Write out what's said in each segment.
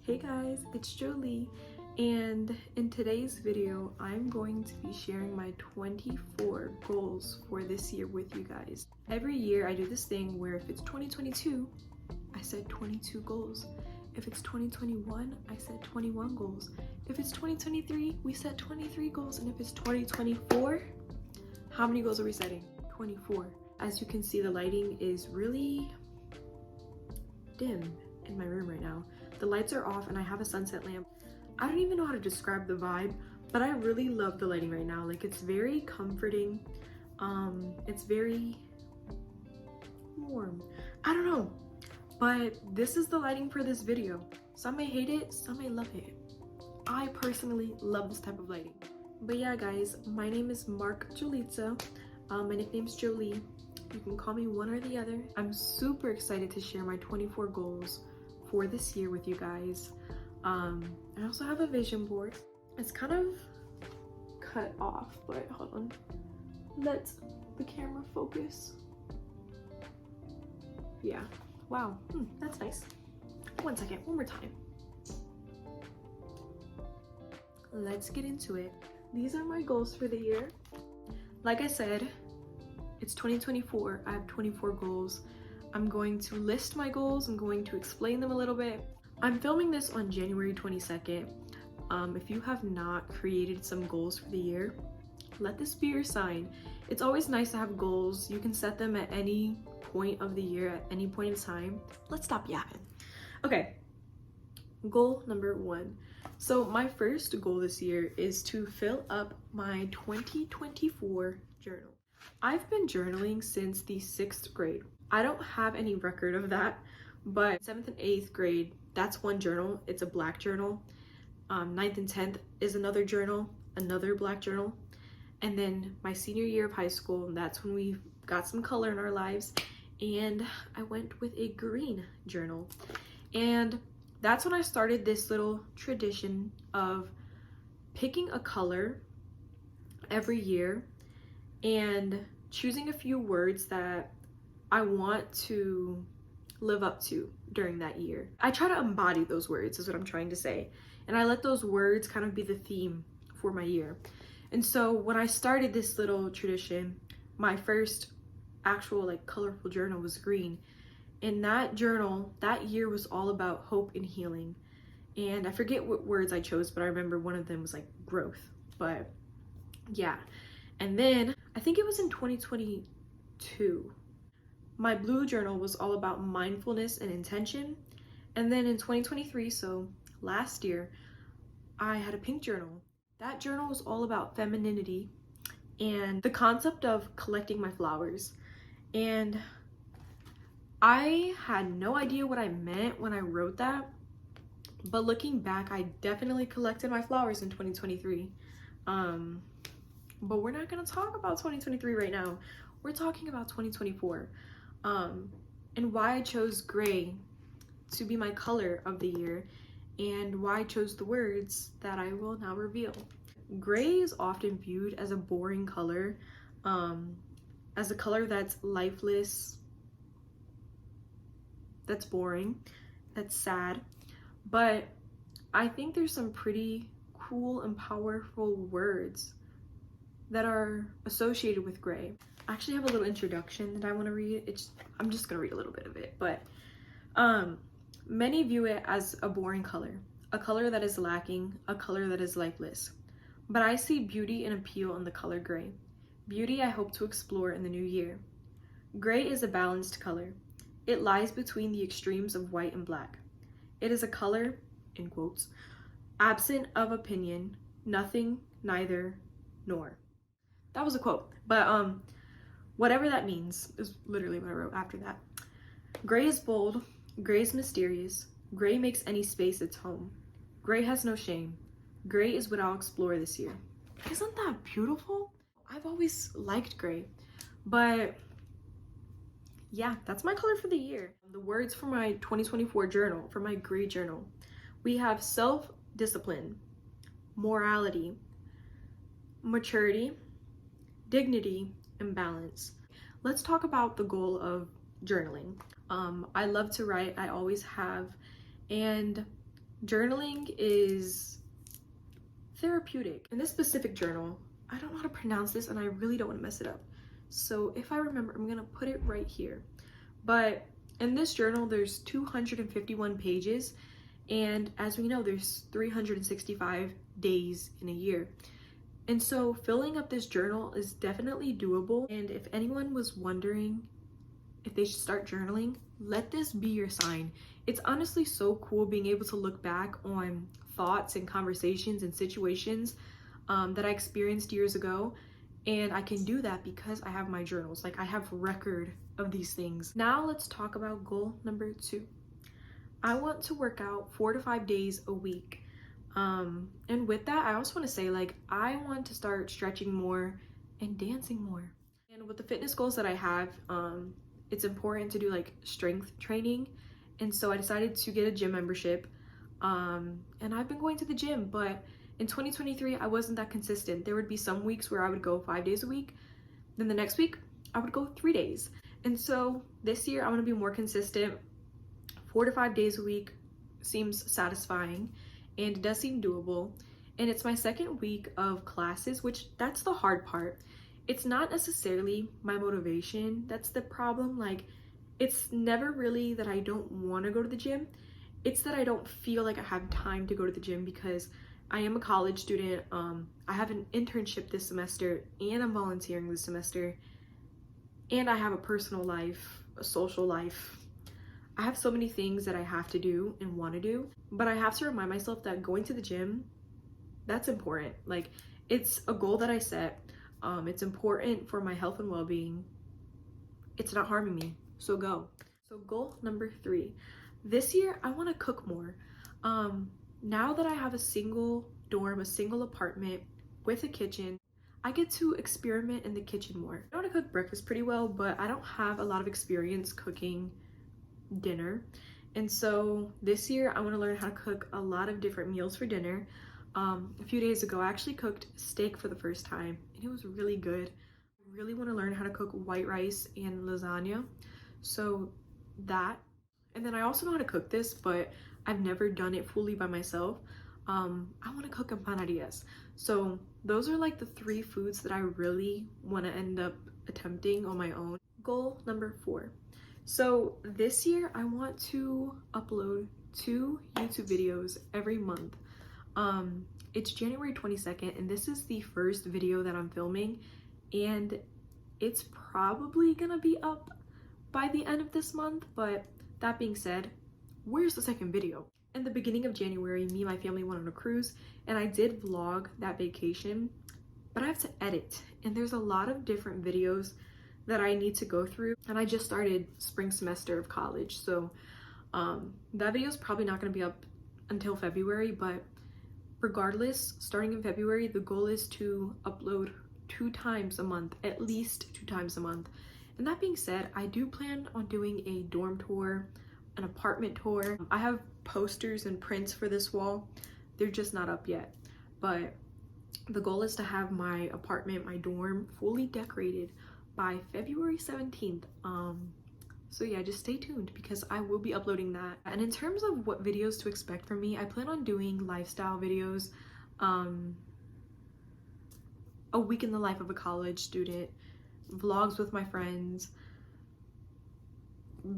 Hey guys, it's Jolie, and in today's video, I'm going to be sharing my 24 goals for this year with you guys. Every year I do this thing where if it's 2022, I set 22 goals. If it's 2021, I set 21 goals. If it's 2023, we set 23 goals. And if it's 2024, how many goals are we setting? 24. As you can see, the lighting is really dim in my room right now. The lights are off and I have a sunset lamp. I don't even know how to describe the vibe, but I really love the lighting right now. Like, it's very comforting. It's very warm. I don't know, but this is the lighting for this video. Some may hate it, some may love it. I personally love this type of lighting. But yeah guys, my name is Marc-Joelitza. My nickname's Jolie. You can call me one or the other. I'm super excited to share my 24 goals for this year with you guys. I also have a vision board. It's kind of cut off, but hold on. Let the camera focus. Yeah, wow, that's nice. One second, one more time. Let's get into it. These are my goals for the year. Like I said, it's 2024. I have 24 goals. I'm going to list my goals. I'm going to explain them a little bit. I'm filming this on January 22nd. If you have not created some goals for the year, let this be your sign. It's always nice to have goals. You can set them at any point of the year, at any point in time. Let's stop yapping. Okay, goal number 1. So my first goal this year is to fill up my 2024 journal. I've been journaling since the 6th grade. I don't have any record of that, but 7th and 8th grade, that's one journal. It's a black journal. 9th and 10th is another journal, another black journal. And then my senior year of high school, that's when we got some color in our lives, and I went with a green journal. And that's when I started this little tradition of picking a color every year and choosing a few words that I want to live up to during that year. I try to embody those words, is what I'm trying to say. And I let those words kind of be the theme for my year. And so when I started this little tradition, my first actual colorful journal was green. In that journal, that year was all about hope and healing. And I forget what words I chose, but I remember one of them was growth. But yeah. And then I think it was in 2022. My blue journal was all about mindfulness and intention. And then in 2023, so last year, I had a pink journal. That journal was all about femininity and the concept of collecting my flowers. And I had no idea what I meant when I wrote that, but looking back, I definitely collected my flowers in 2023. But we're not gonna talk about 2023 right now. We're talking about 2024. And why I chose gray to be my color of the year, and why I chose the words that I will now reveal. Gray is often viewed as a boring color, as a color that's lifeless, that's boring, that's sad. But I think there's some pretty cool and powerful words that are associated with gray. I actually have a little introduction that I want to read. I'm just gonna read a little bit of it, but many view it as a boring color, a color that is lacking, a color that is lifeless. But I see beauty and appeal in the color gray. Beauty I hope to explore in the new year. Gray is a balanced color. It lies between the extremes of white and black. It is a color, in quotes, absent of opinion, nothing, neither, nor. That was a quote, but whatever that means is literally what I wrote after that. Gray is bold, gray is mysterious, gray makes any space its home. Gray has no shame. Gray is what I'll explore this year. Isn't that beautiful? I've always liked gray, but yeah, that's my color for the year. The words for my 2024 journal, for my gray journal, we have self-discipline, morality, maturity, dignity, and balance. Let's talk about the goal of journaling. I love to write, I always have, and Journaling is therapeutic. In this specific journal, I don't know how to pronounce this and I really don't want to mess it up. So if I remember, I'm gonna put it right here. But in this journal, there's 251 pages. And as we know, there's 365 days in a year. And so filling up this journal is definitely doable. And if anyone was wondering if they should start journaling, let this be your sign. It's honestly so cool being able to look back on thoughts and conversations and situations that I experienced years ago. And I can do that because I have my journals. Like, I have record of these things. Now let's talk about goal number 2. I want to work out 4 to 5 days a week. And with that, I also want to say, like, I want to start stretching more and dancing more. And with the fitness goals that I have, it's important to do like strength training. And so I decided to get a gym membership. And I've been going to the gym, but in 2023, I wasn't that consistent. There would be some weeks where I would go 5 days a week. Then the next week, I would go 3 days. And so this year, I want to be more consistent. 4 to 5 days a week seems satisfying and it does seem doable. And it's my second week of classes, which that's the hard part. It's not necessarily my motivation that's the problem. Like, it's never really that I don't want to go to the gym. It's that I don't feel like I have time to go to the gym because I am a college student. I have an internship this semester and I'm volunteering this semester. And I have a personal life, a social life. I have so many things that I have to do and want to do, but I have to remind myself that going to the gym, that's important. Like, it's a goal that I set. It's important for my health and well-being. It's not harming me, so go. So goal number 3. This year, I want to cook more. Now that I have a single dorm, a single apartment with a kitchen, I get to experiment in the kitchen more. I know how to cook breakfast pretty well, but I don't have a lot of experience cooking dinner. And so this year I want to learn how to cook a lot of different meals for dinner. A few days ago I actually cooked steak for the first time and it was really good. I really want to learn how to cook white rice and lasagna, so that. And then I also know how to cook this, but I've never done it fully by myself. I want to cook empanadillas. So those are like the 3 foods that I really want to end up attempting on my own. Goal number 4. So this year I want to upload 2 YouTube videos every month. It's January 22nd and this is the first video that I'm filming and it's probably gonna be up by the end of this month, but that being said, where's the second video? In the beginning of January, me and my family went on a cruise and I did vlog that vacation, but I have to edit and there's a lot of different videos that I need to go through, and I just started spring semester of college, so that video is probably not going to be up until February, but regardless, starting in February, the goal is to upload 2 times a month, at least 2 times a month. And that being said, I do plan on doing a dorm tour, an apartment tour. I have posters and prints for this wall. They're just not up yet, but the goal is to have my apartment, my dorm, fully decorated by February 17th. So yeah, just stay tuned because I will be uploading that. And in terms of what videos to expect from me, I plan on doing lifestyle videos, a week in the life of a college student, vlogs with my friends,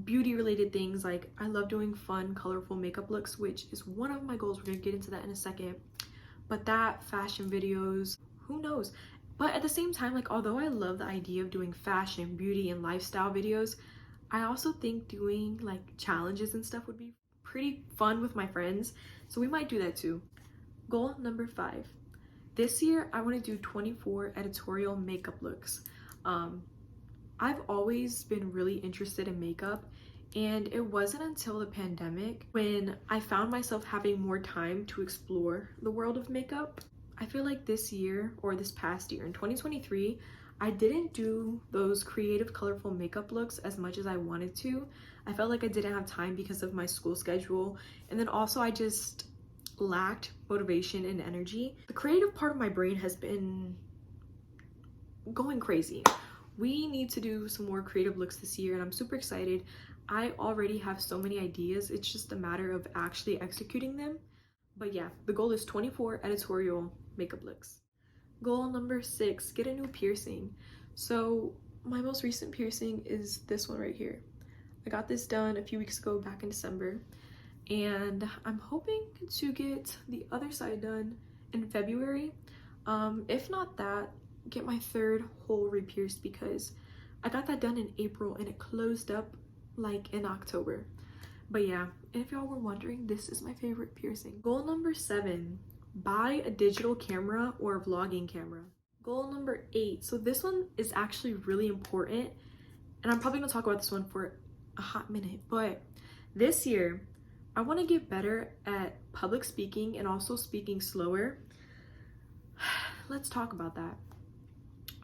beauty related things. Like, I love doing fun, colorful makeup looks, which is one of my goals. We're gonna get into that in a second. But that, fashion videos, who knows? But at the same time, like, although I love the idea of doing fashion, beauty, and lifestyle videos, I also think doing like challenges and stuff would be pretty fun with my friends. So we might do that too. Goal number 5. This year, I want to do 24 editorial makeup looks. I've always been really interested in makeup, and it wasn't until the pandemic when I found myself having more time to explore the world of makeup. I feel like this year, or this past year in 2023, I didn't do those creative, colorful makeup looks as much as I wanted to. I felt like I didn't have time because of my school schedule, and then also I just lacked motivation and energy. The creative part of my brain has been going crazy. We need to do some more creative looks this year and I'm super excited. I already have so many ideas. It's just a matter of actually executing them. But yeah, the goal is 24 editorial makeup looks. Goal number 6, get a new piercing. So my most recent piercing is this one right here. I got this done a few weeks ago back in December, and I'm hoping to get the other side done in February. If not that, get my third hole re-pierced because I got that done in April and it closed up like in October. But yeah, if y'all were wondering, this is my favorite piercing. Goal number 7, buy a digital camera or a vlogging camera. Goal number 8, so this one is actually really important, and I'm probably gonna talk about this one for a hot minute, but this year I want to get better at public speaking and also speaking slower. Let's talk about that.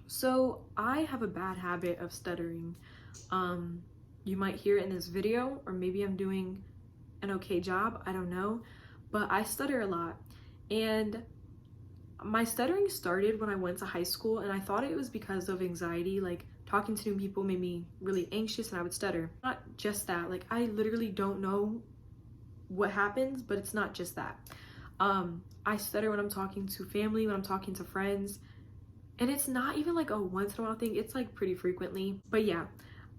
So I have a bad habit of stuttering. You might hear it in this video, or maybe I'm doing an okay job, I don't know, but I stutter a lot. And my stuttering started when I went to high school, and I thought it was because of anxiety, like talking to new people made me really anxious and I would stutter. Not just that, like I literally don't know what happens, but it's not just that. I stutter when I'm talking to family, when I'm talking to friends, and it's not even like a once in a while thing, it's like pretty frequently. But yeah,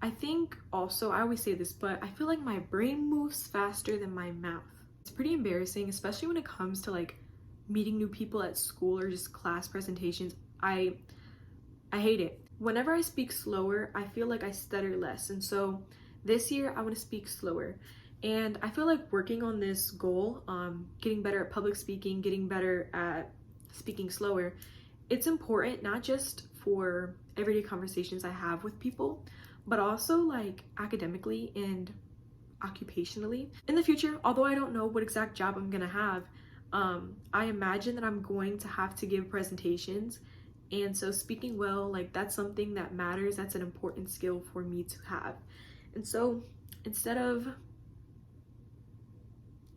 I think also, I always say this, but I feel like my brain moves faster than my mouth. It's pretty embarrassing, especially when it comes to like meeting new people at school or just class presentations. I hate it. Whenever I speak slower, I feel like I stutter less. And so this year I want to speak slower. And I feel like working on this goal, getting better at public speaking, getting better at speaking slower, it's important not just for everyday conversations I have with people, but also like academically and occupationally. In the future, although I don't know what exact job I'm gonna have, I imagine that I'm going to have to give presentations, and so speaking well, like that's something that matters. That's an important skill for me to have. And so instead of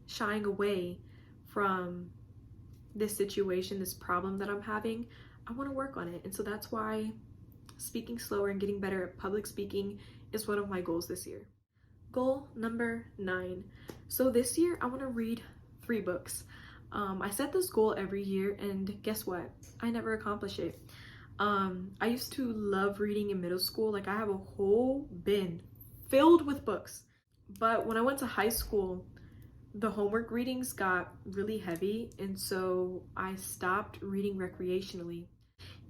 shying away from this situation, this problem that I'm having, I want to work on it. And so that's why speaking slower and getting better at public speaking is one of my goals this year. Goal number 9. So this year I want to read 3 books. I set this goal every year, and guess what? I never accomplish it. I used to love reading in middle school. Like I have a whole bin filled with books. But when I went to high school, the homework readings got really heavy, and so I stopped reading recreationally.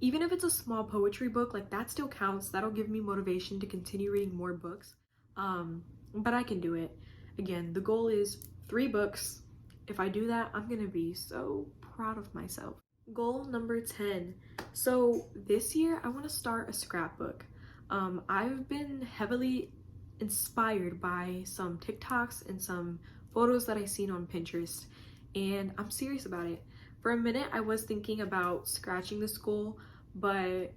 Even if it's a small poetry book, like that still counts. That'll give me motivation to continue reading more books. But I can do it. Again, the goal is 3 books. If I do that, I'm gonna be so proud of myself. Goal number 10. So this year I want to start a scrapbook. I've been heavily inspired by some TikToks and some photos that I've seen on Pinterest, and I'm serious about it. For a minute I was thinking about scratching this goal, but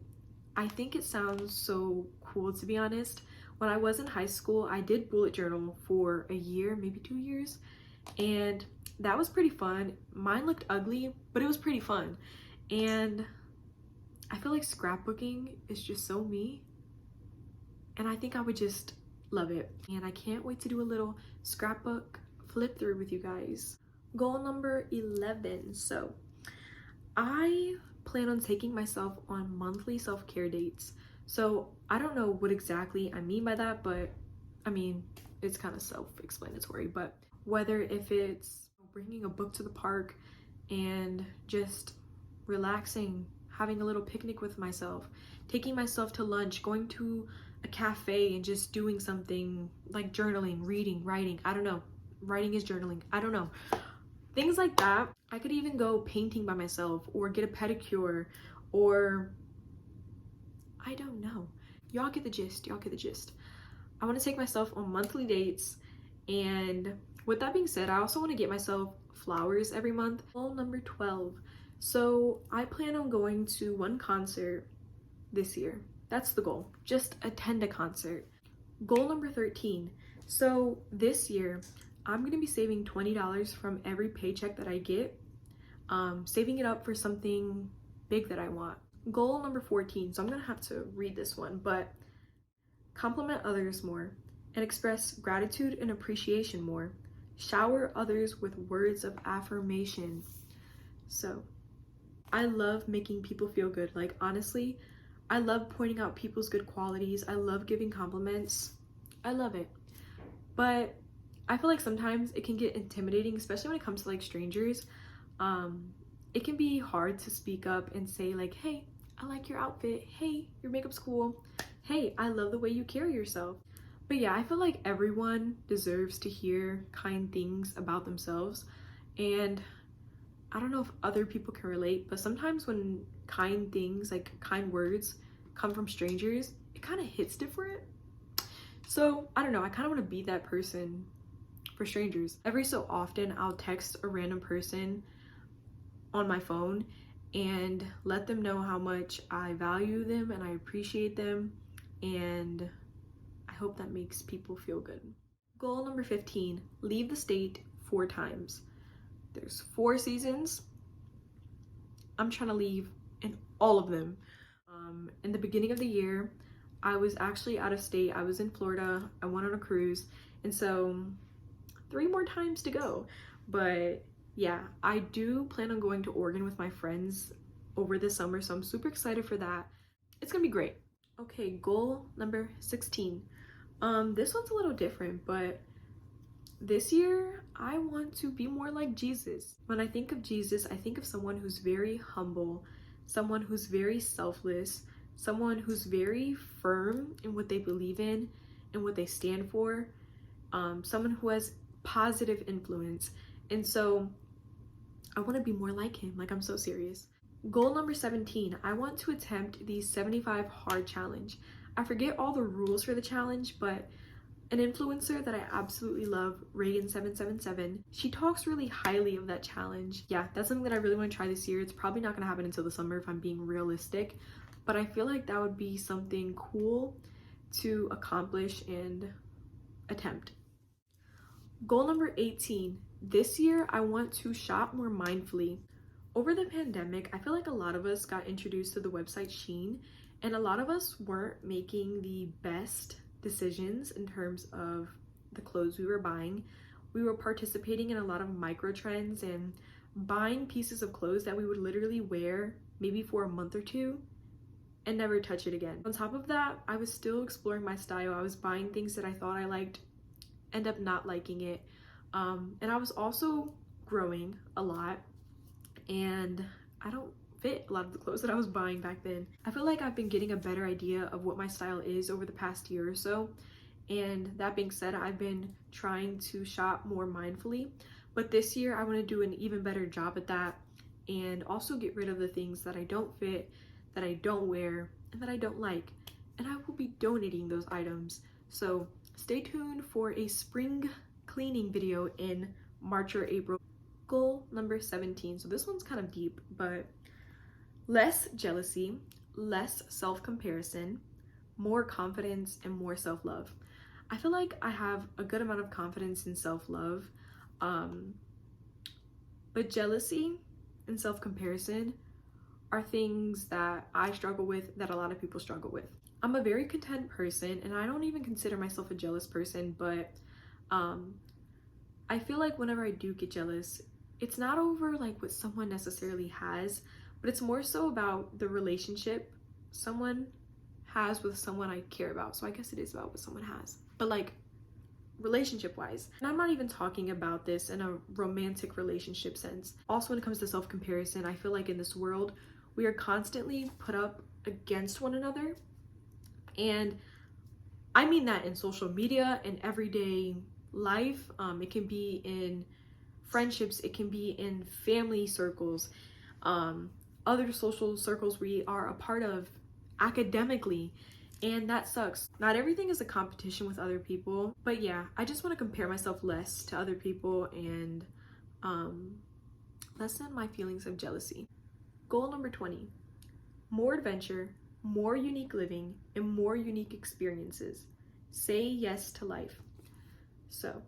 I think it sounds so cool, to be honest. When I was in high school, I did bullet journal for a year, maybe 2 years, and that was pretty fun. Mine looked ugly, but it was pretty fun. And I feel like scrapbooking is just so me, and I think I would just love it. And I can't wait to do a little scrapbook flip through with you guys. Goal number 11. So I plan on taking myself on monthly self-care dates. So I don't know what exactly I mean by that, but I mean, it's kind of self-explanatory. But whether if it's bringing a book to the park and just relaxing, having a little picnic with myself, taking myself to lunch, going to a cafe and just doing something like journaling, reading, writing, I don't know. Writing is journaling, I don't know. Things like that. I could even go painting by myself or get a pedicure, or I don't know. Y'all get the gist, y'all get the gist. I want to take myself on monthly dates, and with that being said, I also want to get myself flowers every month. Goal number 12. So I plan on going to 1 concert this year. That's the goal. Just attend a concert. Goal number 13. So this year, I'm going to be saving $20 from every paycheck that I get, saving it up for something big that I want. Goal number 14. So I'm going to have to read this one, but compliment others more. and express gratitude and appreciation more. Shower others with words of affirmation. So, I love making people feel good. Like, honestly, I love pointing out people's good qualities. I love giving compliments. I love it. But I feel like sometimes it can get intimidating, especially when it comes to like strangers. It can be hard to speak up and say like, hey, I like your outfit. Hey, your makeup's cool. Hey, I love the way you carry yourself. But yeah, I feel like everyone deserves to hear kind things about themselves. And I don't know if other people can relate, but sometimes when kind things, like kind words, come from strangers, it kind of hits different. So I don't know, I kind of want to be that person for strangers. Every so often, I'll text a random person on my phone and let them know how much I value them and I appreciate them, and I hope that makes people feel good. Goal number 15, leave the state 4 times. There's 4 seasons. I'm trying to leave in all of them. In the beginning of the year, I was actually out of state. I was in Florida. I went on a cruise, and so 3 more times to go. But yeah, I do plan on going to Oregon with my friends over the summer, so I'm super excited for that. It's gonna be great. Okay, goal number 16. This one's a little different, but this year I want to be more like Jesus. When I think of Jesus, I think of someone who's very humble, someone who's very selfless, someone who's very firm in what they believe in and what they stand for, someone who has positive influence. And so I want to be more like him. Like, I'm so serious. Goal number 17, I want to attempt the 75 hard challenge. I forget all the rules for the challenge, but an influencer that I absolutely love, Reagan777, she talks really highly of that challenge. Yeah, that's something that I really want to try this year. It's probably not going to happen until the summer if I'm being realistic, but I feel like that would be something cool to accomplish and attempt. Goal number 18, this year I want to shop more mindfully. Over the pandemic, I feel like a lot of us got introduced to the website Shein, and a lot of us weren't making the best decisions in terms of the clothes we were buying. We were participating in a lot of micro trends and buying pieces of clothes that we would literally wear maybe for a month or 2 and never touch it again. On top of that, I was still exploring my style. I was buying things that I thought I liked, end up not liking it. And I was also growing a lot, and I don't fit a lot of the clothes that I was buying back then. I feel like I've been getting a better idea of what my style is over the past year or so. And that being said, I've been trying to shop more mindfully. But this year, I want to do an even better job at that, and also get rid of the things that I don't fit, that I don't wear, and that I don't like. And I will be donating those items. So stay tuned for a spring cleaning video in March or April. Goal number 17. So this one's kind of deep, but less jealousy, less self-comparison, more confidence, and more self-love. I feel like I have a good amount of confidence and self-love, but jealousy and self-comparison are things that I struggle with, that a lot of people struggle with. I'm a very content person, and I don't even consider myself a jealous person, but I feel like whenever I do get jealous, it's not over like what someone necessarily has, but it's more so about the relationship someone has with someone I care about. So I guess it is about what someone has, but like relationship wise. And I'm not even talking about this in a romantic relationship sense. Also, when it comes to self-comparison, I feel like in this world, we are constantly put up against one another. And I mean that in social media and everyday life. It can be in friendships, it can be in family circles, other social circles we are a part of, academically, and that sucks. Not everything is a competition with other people, but yeah, I just want to compare myself less to other people and lessen my feelings of jealousy. Goal number 20, more adventure, more unique living, and more unique experiences. Say yes to life. So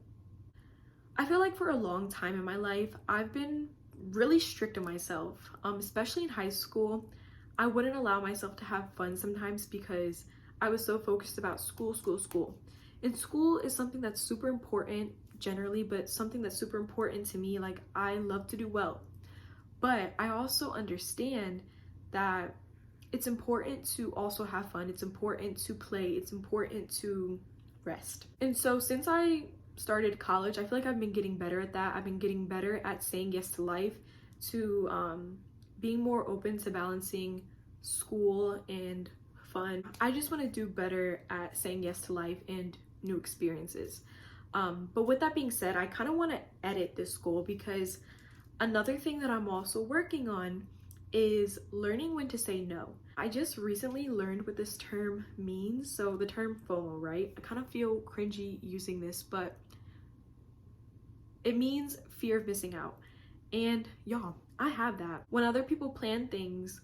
I feel like for a long time in my life, I've been really strict on myself, especially in high school. I wouldn't allow myself to have fun sometimes because I was so focused about school. And school is something that's super important generally, but something that's super important to me. Like, I love to do well, but I also understand that it's important to also have fun. It's important to play. It's important to rest. And so since I started college, I feel like I've been getting better at that. I've been getting better at saying yes to life, to being more open to balancing school and fun. I just want to do better at saying yes to life and new experiences. But with that being said, I kind of want to edit this goal, because another thing that I'm also working on is learning when to say no. I just recently learned what this term means. So the term FOMO, right? I kind of feel cringy using this, but it means fear of missing out. And y'all, I have that. When other people plan things,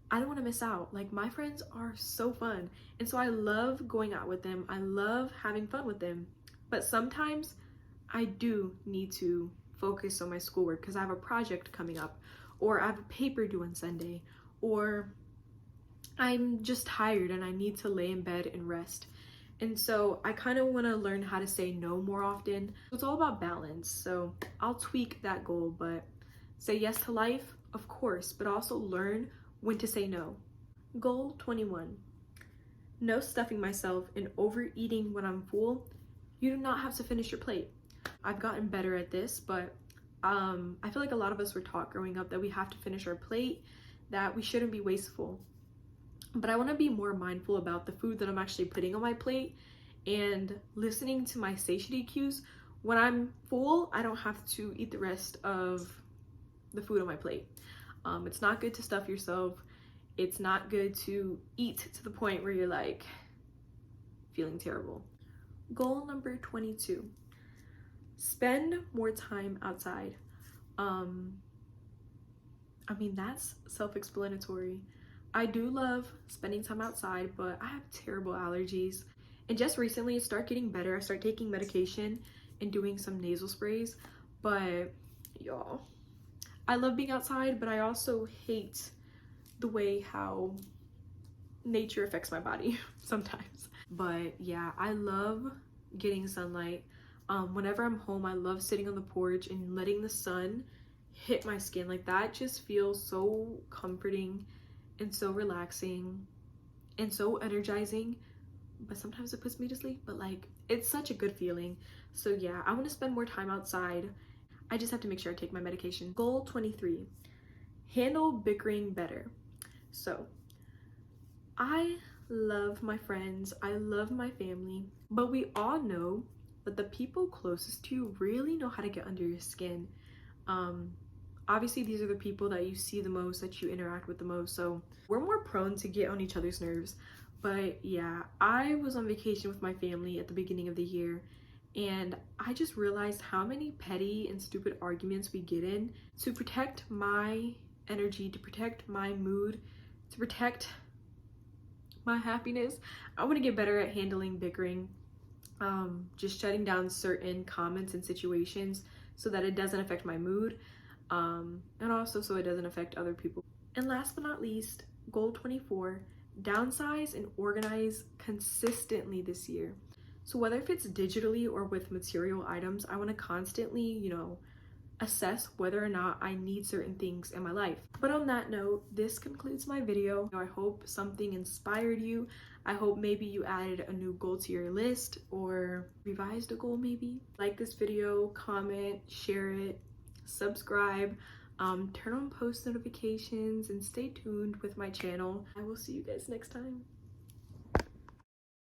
I don't want to miss out. Like, my friends are so fun, and so I love going out with them. I love having fun with them. But sometimes I do need to focus on my schoolwork because I have a project coming up, or I have a paper due on Sunday, or I'm just tired and I need to lay in bed and rest. And so I kind of want to learn how to say no more often. It's all about balance. So I'll tweak that goal, but say yes to life, of course, but also learn when to say no. Goal 21. No stuffing myself and overeating when I'm full. You do not have to finish your plate. I've gotten better at this, but I feel like a lot of us were taught growing up that we have to finish our plate, that we shouldn't be wasteful. But I want to be more mindful about the food that I'm actually putting on my plate and listening to my satiety cues. When I'm full, I don't have to eat the rest of the food on my plate. It's not good to stuff yourself. It's not good to eat to the point where you're like feeling terrible. Goal number 22. Spend more time outside. I mean, that's self-explanatory. I do love spending time outside, but I have terrible allergies. And just recently, start getting better. I start taking medication and doing some nasal sprays. But y'all, I love being outside, but I also hate the way how nature affects my body sometimes. But yeah, I love getting sunlight. Whenever I'm home, I love sitting on the porch and letting the sun hit my skin. Like, that just feels so comforting and so relaxing and so energizing. But sometimes it puts me to sleep, but like, it's such a good feeling. So yeah, I want to spend more time outside. I just have to make sure I take my medication. Goal 23. Handle bickering better. So I love my friends, I love my family, but we all know that the people closest to you really know how to get under your skin. Obviously, these are the people that you see the most, that you interact with the most, so we're more prone to get on each other's nerves. But yeah, I was on vacation with my family at the beginning of the year, and I just realized how many petty and stupid arguments we get in. To protect my energy, to protect my mood, to protect my happiness, I want to get better at handling bickering. Just shutting down certain comments and situations so that it doesn't affect my mood, and also so it doesn't affect other people. And last but not least, goal 24, downsize and organize consistently this year. So whether if it's digitally or with material items, I want to constantly, assess whether or not I need certain things in my life. But on that note, this concludes my video. I hope something inspired you. I hope maybe you added a new goal to your list or revised a goal maybe. Like this video, comment, share it, subscribe, turn on post notifications, and stay tuned with my channel. I will see you guys next time.